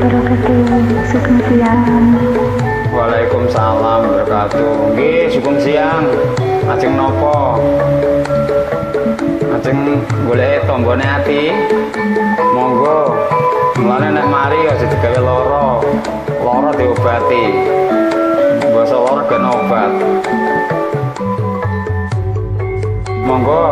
wabarakatuh. Sugeng siang. Waalaikumsalam wabarakatuh. Nggih, sugeng siang. Ajeng nopo? Ajeng golek tombone ati. Monggo. Mulane nek mari aja digawe lara. Lara diobati. Basa lara gen obat. Monggo.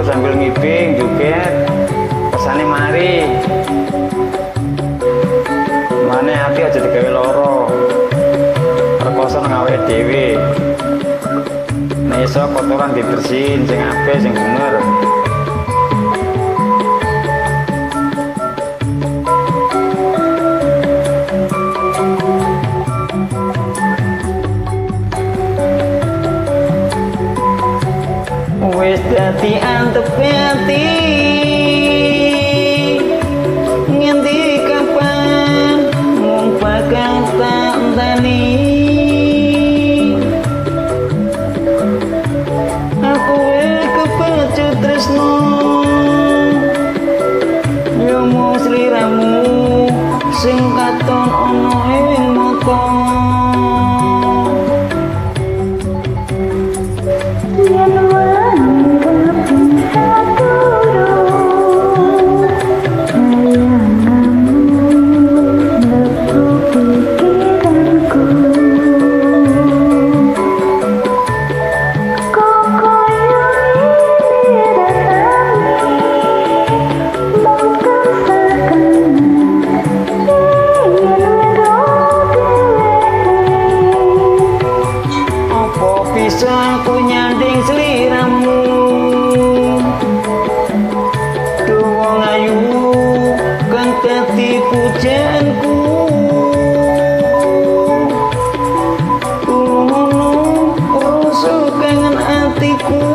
Sambil ngibing joget pesane mari mane ati aja digawe lara rekoso nang awake dhewe nek iso kotoran dibersihin sing apik sing bener. Wis dadi antep ati ngendi kapan mung bakal tak enteni aku kepecut tresno yo mung sliramu sing katon ana ing mata. Bisa ku nyanding sliramu wong ayu kang dadi pujanku ngono rasa kangen atiku.